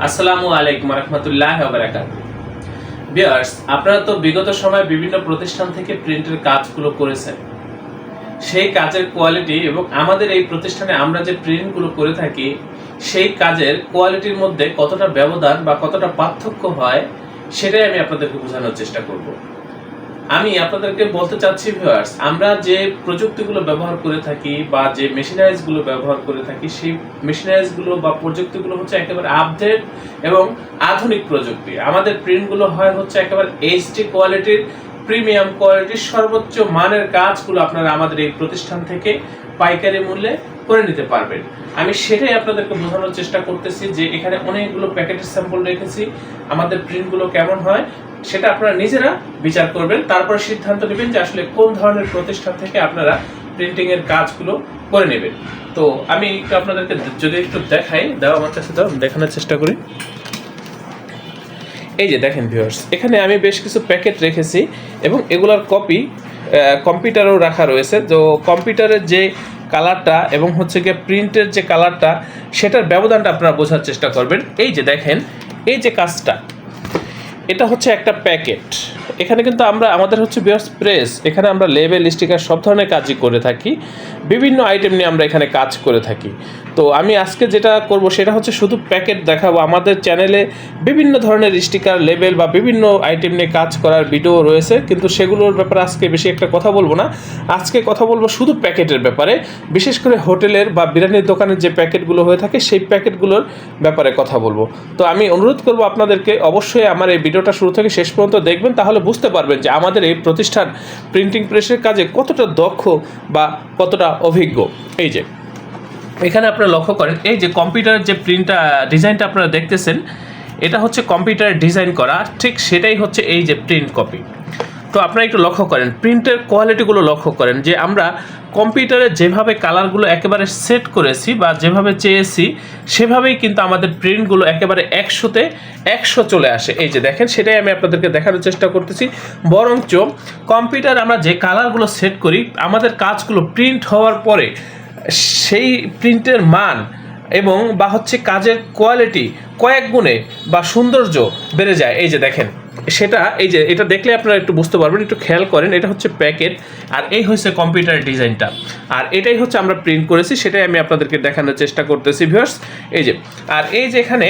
আসসালামু আলাইকুম রহমতুল্লাহি ওয়া বারাকাতুহু। ভিউয়ার্স, আপনারা তো বিগত সময়ে বিভিন্ন প্রতিষ্ঠান থেকে প্রিন্টের কাজগুলো করেছেন। সেই কাজের কোয়ালিটি এবং আমাদের এই প্রতিষ্ঠানে আমরা যে প্রিন্টগুলো করে থাকি সেই কাজের কোয়ালিটির মধ্যে কতটা ব্যবধান বা কতটা পার্থক্য হয় সেটাই আমি আপনাদেরকে বোঝানোর চেষ্টা করব। আমি আপনাদেরকে বলতে চাচ্ছি ভিউয়ার্স, আমরা যে প্রযুক্তিগুলো ব্যবহার করে থাকি বা যে মেশিনারিজগুলো ব্যবহার করে থাকি সেই মেশিনারিজগুলো বা প্রযুক্তিগুলো হচ্ছে একেবারে আপডেট এবং আধুনিক প্রযুক্তি। আমাদের প্রিন্টগুলো হচ্ছে একেবারে এইচডি কোয়ালিটির, প্রিমিয়াম কোয়ালিটির সর্বোচ্চ মানের কাজগুলো আপনারা আমাদের এই প্রতিষ্ঠান থেকে পাইকারি মূল্যে করে নিতে পারবেন। আমি সেটাই আপনাদেরকে বোঝানোর চেষ্টা করতেছি যে এখানে অনেকগুলো প্যাকেটের স্যাম্পল রেখেছি, আমাদের প্রিন্টগুলো কেমন হয় সেটা আপনারা নিজেরা বিচার করবেন, তারপরে সিদ্ধান্ত নেবেন যে আসলে কোন ধরনের প্রতিষ্ঠান থেকে আপনারা প্রিন্টিং এর কাজগুলো করে নেবেন। তো আমি একটু আপনাদেরকে যদি একটু দেখাই, আমার কাছে দাও, দেখানোর চেষ্টা করি। এই যে দেখেন ভিউয়ার্স, এখানে আমি বেশ কিছু প্যাকেট রেখেছি এবং এগুলোর কপি কম্পিউটারও রাখা রয়েছে। তো কম্পিউটারের যে কালারটা এবং হচ্ছে গিয়ে প্রিন্টের যে কালারটা সেটার ব্যবধানটা আপনারা বোঝার চেষ্টা করবেন। এই যে দেখেন, এই যে কাজটা, এটা হচ্ছে একটা প্যাকেট। এখানে কিন্তু আমাদের হচ্ছে ভিউয়ার্স প্রেস, এখানে আমরা লেবেল, স্টিকার সব ধরনের কাজই করে থাকি, বিভিন্ন আইটেম নিয়ে আমরা এখানে কাজ করে থাকি। তো আমি আজকে যেটা করব সেটা হচ্ছে শুধু প্যাকেট দেখাবো। আমাদের চ্যানেলে বিভিন্ন ধরনের স্টিকার, লেবেল বা বিভিন্ন আইটেম নিয়ে কাজ করার ভিডিও রয়েছে, কিন্তু সেগুলোর ব্যাপারে আজকে বেশি একটা কথা বলবো না। আজকে কথা বলবো শুধু প্যাকেটের ব্যাপারে, বিশেষ করে হোটেলের বা বিরিয়ানির দোকানের যে প্যাকেটগুলো হয়ে থাকে সেই প্যাকেটগুলোর ব্যাপারে কথা বলবো। তো আমি অনুরোধ করবো আপনাদেরকে অবশ্যই আমার এই ভিডিওটা শুরু থেকে শেষ পর্যন্ত দেখবেন, তাহলে বুঝতে পারবেন যে আমাদের এই প্রতিষ্ঠান প্রিন্টিং প্রেসের কাজে কতটা দক্ষ বা কতটা অভিজ্ঞ। এই যে এখানে আপনারা লক্ষ্য করেন, এই যে কম্পিউটারের যে ডিজাইনটা আপনারা দেখতেছেন, এটা হচ্ছে কম্পিউটারে ডিজাইন করা, ঠিক সেটাই হচ্ছে এই যে প্রিন্ট কপি। তো আপনারা একটু লক্ষ্য করেন, প্রিন্টের কোয়ালিটিগুলো লক্ষ্য করেন যে আমরা কম্পিউটারে যেভাবে কালারগুলো একেবারে সেট করেছি বা যেভাবে চেয়েছি সেভাবেই কিন্তু আমাদের প্রিন্টগুলো একেবারে 100তে 100 চলে আসে। এই যে দেখেন, সেটাই আমি আপনাদেরকে দেখানোর চেষ্টা করতেছি। বরঞ্চ কম্পিউটার আমরা যে কালারগুলো সেট করি, আমাদের কাজগুলো প্রিন্ট হওয়ার পরে সেই প্রিন্টের মান এবং বা হচ্ছে কাজের কোয়ালিটি কয়েক গুণে বা সৌন্দর্য বেড়ে যায়। এই যে দেখেন, সেটা এই যে এটা দেখলে আপনারা একটু বুঝতে পারবেন, একটু খেয়াল করেন। এটা হচ্ছে প্যাকেট আর এই হচ্ছে কম্পিউটার ডিজাইনটা, আর এটাই হচ্ছে আমরা প্রিন্ট করেছি, সেটাই আমি আপনাদেরকে দেখানোর চেষ্টা করতেছি ভিউয়ার্স। এই যে আর এই যে এখানে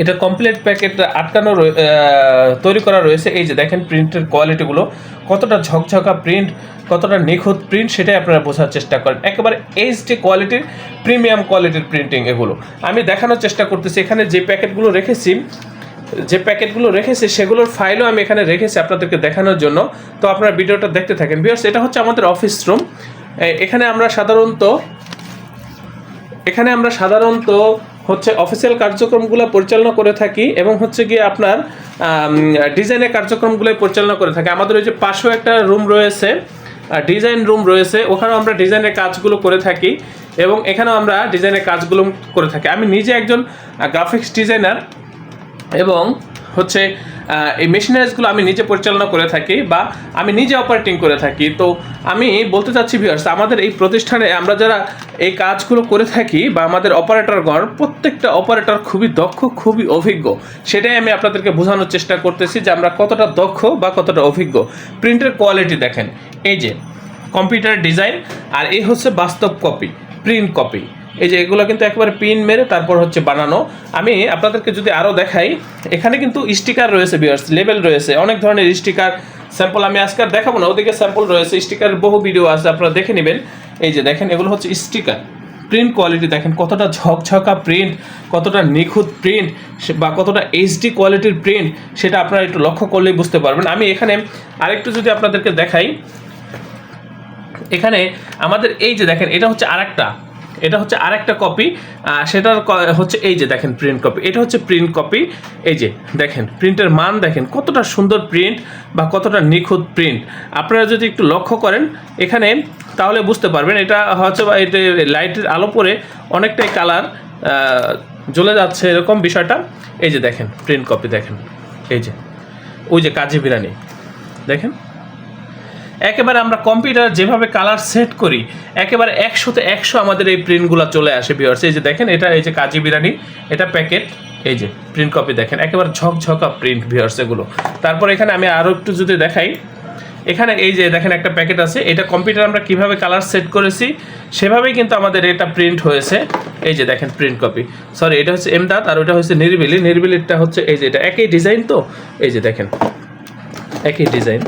এটা কমপ্লিট প্যাকেট আটকানো তৈরি করা রয়েছে। এই যে দেখেন প্রিন্টের কোয়ালিটিগুলো কতটা ঝকঝকা প্রিন্ট, কতটা নিখুঁত প্রিন্ট, সেটাই আপনারা বোঝার চেষ্টা করেন। একেবারে এইচডি কোয়ালিটির, প্রিমিয়াম কোয়ালিটির প্রিন্টিং এগুলো আমি দেখানোর চেষ্টা করতেছি। এখানে যে প্যাকেটগুলো রেখেছি সেগুলোর ফাইলও আমি এখানে রেখেছি আপনাদেরকে দেখানোর জন্য। তো আপনারা ভিডিওটা দেখতে থাকেন ভিউয়ার্স। এটা হচ্ছে আমাদের অফিস রুম। এখানে আমরা সাধারণত হচ্ছে অফিসিয়াল কার্যক্রমগুলো পরিচালনা করে থাকি এবং হচ্ছে গিয়ে আপনার ডিজাইনের কার্যক্রমগুলো পরিচালনা করে থাকি। আমাদের ওই যে পাশেও একটা রুম রয়েছে, ডিজাইন রুম রয়েছে, ওখানেও আমরা ডিজাইনের কাজগুলো করে থাকি এবং এখানেও আমরা ডিজাইনের কাজগুলো করে থাকি। আমি নিজে একজন গ্রাফিক্স ডিজাইনার এবং হচ্ছে এই মেশিনারিজগুলো আমি নিজে পরিচালনা করে থাকি বা আমি নিজে অপারেটিং করে থাকি। তো আমি বলতে চাচ্ছি ভিউয়ার্স, আমাদের এই প্রতিষ্ঠানে আমরা যারা এই কাজগুলো করে থাকি বা আমাদের অপারেটরগণ, প্রত্যেকটা অপারেটর খুবই দক্ষ, খুবই অভিজ্ঞ। সেটাই আমি আপনাদেরকে বোঝানোর চেষ্টা করতেছি যে আমরা কতটা দক্ষ বা কতটা অভিজ্ঞ। প্রিন্টের কোয়ালিটি দেখেন, এই যে কম্পিউটার ডিজাইন আর এই হচ্ছে বাস্তব কপি, প্রিন্ট কপি। এই যে এগুলো কিন্তু একবারে পিন মেরে তারপর হচ্ছে বানানো। আমি আপনাদেরকে যদি আরও দেখাই, এখানে কিন্তু স্টিকার রয়েছে ভিউয়ার্স, লেবেল রয়েছে, অনেক ধরনের স্টিকার স্যাম্পল আমি আজকে আর দেখাবো না, ওদিকে স্যাম্পল রয়েছে, স্টিকারের বহু ভিডিও আছে, আপনারা দেখে নেবেন। এই যে দেখেন, এগুলো হচ্ছে স্টিকার। প্রিন্ট কোয়ালিটি দেখেন কতটা ঝকঝকা প্রিন্ট, কতটা নিখুঁত প্রিন্ট বা কতটা এইচডি কোয়ালিটির প্রিন্ট, সেটা আপনারা একটু লক্ষ্য করলেই বুঝতে পারবেন। আমি এখানে আরেকটু যদি আপনাদেরকে দেখাই, এখানে আমাদের এই যে দেখেন, এটা হচ্ছে আরেকটা কপি, সেটার হচ্ছে এই যে দেখেন প্রিন্ট কপি, এটা হচ্ছে প্রিন্ট কপি। এই যে দেখেন প্রিন্টের মান দেখেন কতটা সুন্দর প্রিন্ট বা কতটা নিখুঁত প্রিন্ট। আপনারা যদি একটু লক্ষ্য করেন এখানে তাহলে বুঝতে পারবেন। এটা হচ্ছে এটা লাইটের আলো পরে অনেকটাই কালার জ্বলে যাচ্ছে এরকম বিষয়টা। এই যে দেখেন প্রিন্ট কপি দেখেন, এই যে ওই যে কাজী বিরিয়ানি দেখেন, একেবারে আমরা কম্পিউটার যেভাবে কালার সেট করি একেবারে 100-তে 100 আমাদের এই প্রিন্টগুলো চলে আসে ভিউয়ার্স। এই যে দেখেন, এটা এই যে কাজী বিরিয়ানি, এটা প্যাকেট, এই যে প্রিন্ট কপি দেখেন, একেবারে ঝকঝকা প্রিন্ট ভিউয়ার্স এগুলো। তারপর এখানে আমি আরও একটু যদি দেখাই, এখানে এই যে দেখেন একটা প্যাকেট আছে, এটা কম্পিউটার আমরা কিভাবে কালার সেট করেছি সেভাবেই কিন্তু আমাদের এটা প্রিন্ট হয়েছে। এই যে দেখেন প্রিন্ট কপি, সরি এটা হচ্ছে এমদাদ আর ওটা হচ্ছে নিরিবিলি, নিরিবিলিটা হচ্ছে এই যে এটা একই ডিজাইন, তো এই যে দেখেন একই ডিজাইন,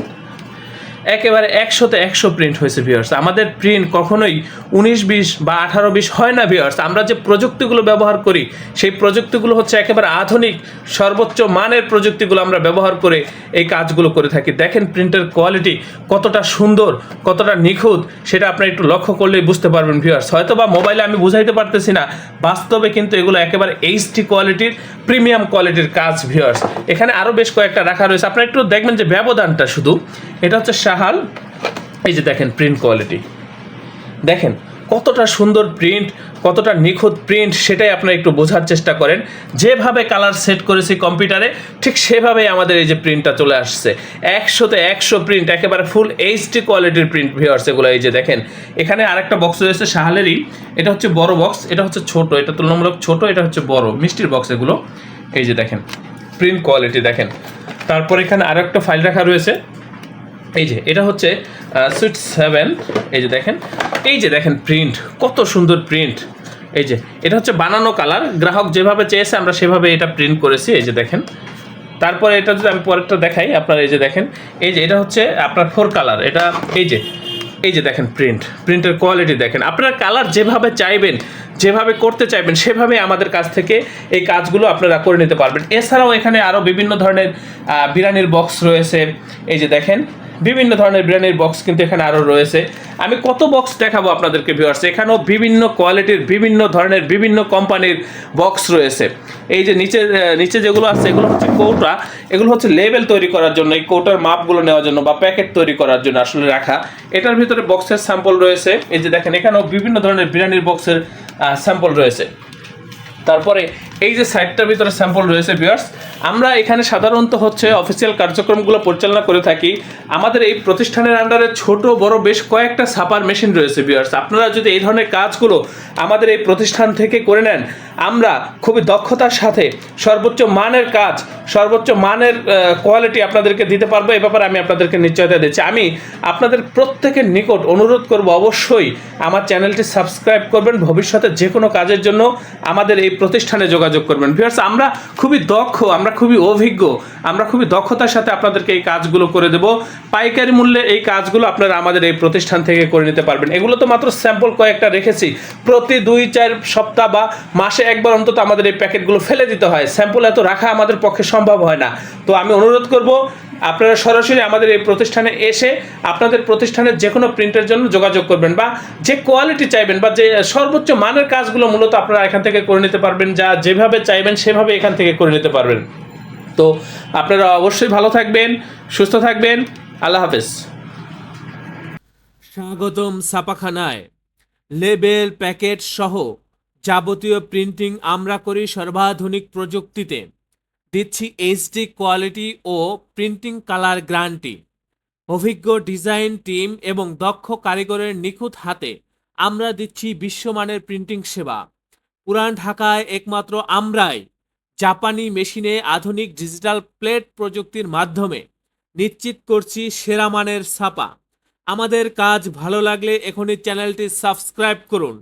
একেবারে 100-তে 100 প্রিন্ট হয়েছে ভিউয়ার্স। আমাদের প্রিন্ট কখনোই 19-20 বা 18-20 হয় না ভিউয়ার্স। আমরা যে প্রযুক্তিগুলো ব্যবহার করি সেই প্রযুক্তিগুলো হচ্ছে একেবারে আধুনিক সর্বোচ্চ মানের প্রযুক্তিগুলো আমরা ব্যবহার করে এই কাজগুলো করে থাকি। দেখেন প্রিন্টের কোয়ালিটি কতটা সুন্দর, কতটা নিখুঁত, সেটা আপনারা একটু লক্ষ্য করলেই বুঝতে পারবেন ভিউয়ার্স। হয়তো বা মোবাইলে আমি বুঝাইতে পারতেছি না, বাস্তবে কিন্তু এগুলো একেবারে এইচডি কোয়ালিটির, প্রিমিয়াম কোয়ালিটির কাজ ভিউয়ার্স। এখানে আরও বেশ কয়েকটা রাখা রয়েছে, আপনারা একটু দেখবেন যে ব্যবধানটা শুধু, এটা হচ্ছে শাহাল, এই যে দেখেন প্রিন্ট কোয়ালিটি, দেখেন কতটা সুন্দর প্রিন্ট, কতটা নিখুঁত প্রিন্ট, সেটাই আপনারা একটু বোঝার চেষ্টা করেন। যেভাবে কালার সেট করেছি কম্পিউটারে ঠিক সেভাবেই আমাদের এই যে প্রিন্টটা চলে আসছে, 100-তে 100 প্রিন্ট, একেবারে ফুল এইচডি কোয়ালিটির প্রিন্ট ভিউয়ার্স এগুলো। এই যে দেখেন এখানে আরেকটা বক্স রয়েছে শাহালেরই, এটা হচ্ছে বড় বক্স, এটা হচ্ছে ছোট, এটা তুলনামূলক ছোট, এটা হচ্ছে বড় মিষ্টির বক্স এগুলো। এই যে দেখেন প্রিন্ট কোয়ালিটি দেখেন। তারপর এখানে আরও একটা ফাইল রাখা রয়েছে, এই যে এটা হচ্ছে সুইট 7, এই যে দেখেন, এই যে দেখেন প্রিন্ট কত সুন্দর প্রিন্ট। এই যে এটা হচ্ছে বানানো কালার, গ্রাহক যেভাবে চেয়েছে আমরা সেভাবে এটা প্রিন্ট করেছি, এই যে দেখেন। তারপরে এটা যদি আমি পরেরটা দেখাই আপনার, এই যে দেখেন, এই যে এটা হচ্ছে আপনার 4 কালার, এটা এই যে দেখেন প্রিন্টের কোয়ালিটি দেখেন। আপনারা কালার যেভাবে চাইবেন, যেভাবে করতে চাইবেন সেভাবে আমাদের কাছ থেকে এই কাজগুলো আপনারা করে নিতে পারবেন। এছাড়াও এখানে আরও বিভিন্ন ধরনের বিরিয়ানির বক্স রয়েছে, এই যে দেখেন বিভিন্ন ধরনের বিরিয়ানির বক্স কিন্তু এখানে আরও রয়েছে। আমি কত বক্স দেখাবো আপনাদেরকে ভিউয়ার্স, এখানেও বিভিন্ন কোয়ালিটির, বিভিন্ন ধরনের, বিভিন্ন কোম্পানির বক্স রয়েছে। এই যে নিচে যেগুলো আছে এগুলো হচ্ছে কৌটা, এগুলো হচ্ছে লেবেল তৈরি করার জন্য, এই কৌটার মাপগুলো নেওয়ার জন্য বা প্যাকেট তৈরি করার জন্য আসলে রাখা। এটার ভিতরে বক্সের স্যাম্পল রয়েছে, এই যে দেখেন এখানেও বিভিন্ন ধরনের বিরিয়ানির বক্সের স্যাম্পল রয়েছে। তারপরে এই যে সাইটটার ভিতরে স্যাম্পল রয়েছে ভিউয়ার্স। আমরা এখানে সাধারণত হচ্ছে অফিসিয়াল কার্যক্রমগুলো পরিচালনা করে থাকি। আমাদের এই প্রতিষ্ঠানের আন্ডারে ছোট বড় বেশ কয়েকটা ছাপার মেশিন রয়েছে ভিউয়ার্স। আপনারা যদি এই ধরনের কাজগুলো আমাদের এই প্রতিষ্ঠান থেকে করে নেন, আমরা খুবই দক্ষতার সাথে সর্বোচ্চ মানের কাজ, সর্বোচ্চ মানের কোয়ালিটি আপনাদেরকে দিতে পারবো। এ ব্যাপারে আমি আপনাদেরকে নিশ্চয়তা দিচ্ছি। আমি আপনাদের প্রত্যেকের নিকট অনুরোধ করব অবশ্যই আমার চ্যানেলটি সাবস্ক্রাইব করবেন। ভবিষ্যতে যে কোনো কাজের জন্য আমাদের এই প্রতিষ্ঠানে যোগাযোগ করবেন ভিউয়ার্স। আমরা খুবই দক্ষ, আমরা খুবই অভিজ্ঞ, আমরা খুবই দক্ষতার সাথে আপনাদেরকে এই কাজগুলো করে দেব। পাইকারি মূল্যে এই কাজগুলো আপনারা আমাদের এই প্রতিষ্ঠান থেকে করে নিতে পারবেন। এগুলো তো মাত্র স্যাম্পল কয়েকটা রেখেছি, প্রতি 2-4 সপ্তাহ বা মাসে একবার অন্তত আমাদের এই প্যাকেটগুলো ফেলে দিতে হয়। স্যাম্পল এত রাখা আমাদের পক্ষে সম্ভব হয় না। তো আমি অনুরোধ করব আপনারা সরাসরি আমাদের এই প্রতিষ্ঠানে এসে আপনাদের প্রতিষ্ঠানের যে কোনো প্রিন্টের জন্য যোগাযোগ করবেন, বা যে কোয়ালিটি চাইবেন বা যে সর্বোচ্চ মানের কাজগুলো মূলত আপনারা এখান থেকে করে নিতে পারবেন। যা যেভাবে চাইবেন সেভাবে এখান থেকে করে নিতে পারবেন। তো আপনারা অবশ্যই ভালো থাকবেন, সুস্থ থাকবেন। আল্লাহ হাফেজ। স্বাগতম ছাপাখানায়। লেবেল, প্যাকেট সহ যাবতীয় প্রিন্টিং আমরা করি সর্বাধুনিক প্রযুক্তিতে। দিচ্ছি এইচডি কোয়ালিটি ও প্রিন্টিং কালার গ্যারান্টি। অভিজ্ঞ ডিজাইন টিম এবং দক্ষ কারিগরের নিখুঁত হাতে আমরা দিচ্ছি বিশ্বমানের প্রিন্টিং সেবা। পুরান ঢাকায় একমাত্র আমরাই জাপানি মেশিনে আধুনিক ডিজিটাল প্লেট প্রযুক্তির মাধ্যমে নিশ্চিত করছি সেরা মানের ছাপা। আমাদের কাজ ভালো লাগলে এখনই চ্যানেলটি সাবস্ক্রাইব করুন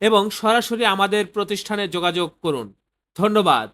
এবং সরাসরি আমাদের প্রতিষ্ঠানে যোগাযোগ করুন। ধন্যবাদ।